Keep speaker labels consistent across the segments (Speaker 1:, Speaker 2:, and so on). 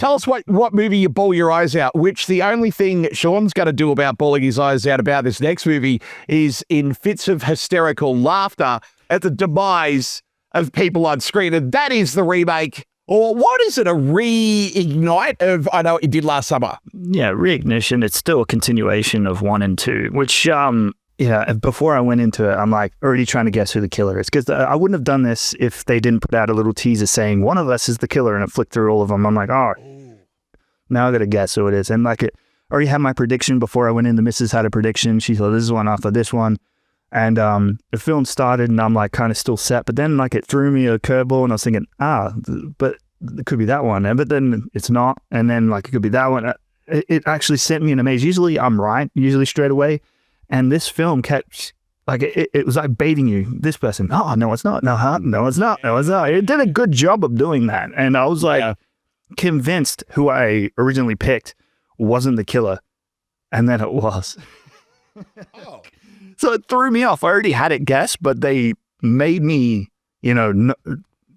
Speaker 1: Tell us what movie you bawl your eyes out, which the only thing Sean's going to do about bawling his eyes out about this next movie is in fits of hysterical laughter at the demise of people on screen. And that is the remake, or what is it, a reignite of I Know What You Did Last Summer?
Speaker 2: Yeah, reignition. It's still a continuation of 1 and 2, which, yeah, before I went into it, I'm like already trying to guess who the killer is. Because I wouldn't have done this if they didn't put out a little teaser saying one of us is the killer, and it flicked through all of them. I'm like, oh, now I got to guess who it is. And like, I already had my prediction before I went in. The missus had a prediction. She thought this is one after this one. And the film started and I'm like kind of still set. But then like it threw me a curveball and I was thinking, but it could be that one. But then it's not. And then like it could be that one. It actually sent me in a maze. Usually I'm right, usually straight away. And this film kept, like, it was like baiting you. This person, oh, no, it's not. No, no, it's not. No, it's not. It did a good job of doing that. And I was like convinced who I originally picked wasn't the killer. And then it was.
Speaker 1: Oh.
Speaker 2: So it threw me off. I already had it guessed, but they made me,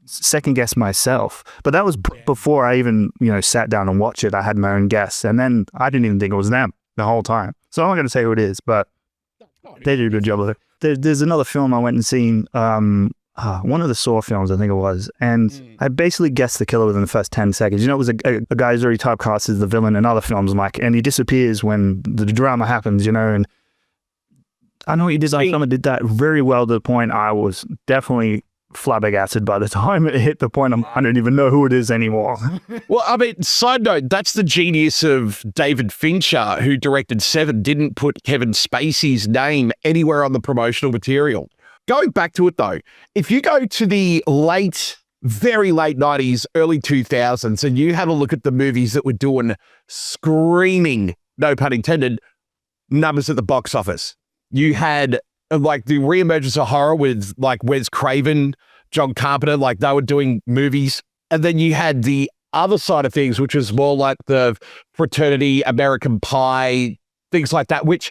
Speaker 2: second guess myself. But that was before I even, sat down and watched it. I had my own guess. And then I didn't even think it was them the whole time. So I'm not going to say who it is, but they did a good job of it. There's another film I went and seen, one of the Saw films, I think it was. And I basically guessed the killer within the first 10 seconds. It was a guy who's already typecast as the villain in other films, and he disappears when the drama happens, and I Know What You Did Last Summer did that very well to the point I was definitely flabbergasted by the time it hit the point I don't even know who it is anymore.
Speaker 1: Well, I mean, side note, that's the genius of David Fincher, who directed Seven, didn't put Kevin Spacey's name anywhere on the promotional material. Going back to it, though, if you go to the very late 90s, early 2000s, and you have a look at the movies that were doing screaming, no pun intended, numbers at the box office. You had like the reemergence of horror with like Wes Craven, John Carpenter, like they were doing movies. And then you had the other side of things, which was more like the Fraternity, American Pie, things like that, which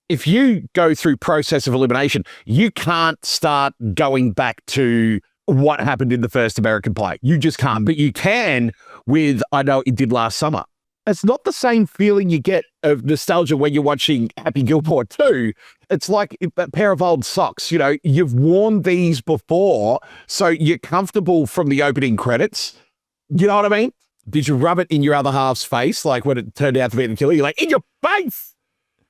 Speaker 1: if you go through process of elimination, you can't start going back to what happened in the first American Pie. You just can't, but you can with I Know What You Did Last Summer. It's not the same feeling you get of nostalgia when you're watching Happy Gilmore 2. It's like a pair of old socks. You've worn these before, so you're comfortable from the opening credits. You know what I mean? Did you rub it in your other half's face, like when it turned out to be the killer? You're like, in your face!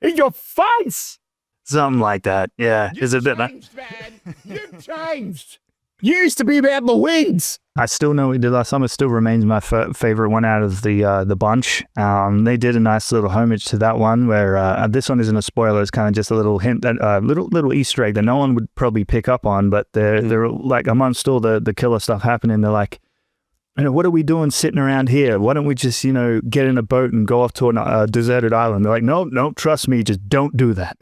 Speaker 1: In your face!
Speaker 2: Something like that, yeah.
Speaker 1: You've changed, man. You've changed. You used to be about the wings.
Speaker 2: I still Know What You Did Last Summer. Still remains my favorite one out of the bunch. They did a nice little homage to that one where this one isn't a spoiler. It's kind of just a little hint, that little Easter egg that no one would probably pick up on. But they're like amongst all the killer stuff happening. They're like, what are we doing sitting around here? Why don't we just get in a boat and go off to a deserted island? They're like, no, trust me, just don't do that.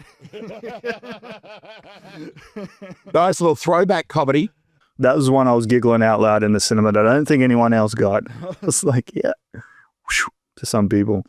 Speaker 1: Nice little throwback comedy.
Speaker 2: That was one I was giggling out loud in the cinema that I don't think anyone else got. I was like, yeah, to some people.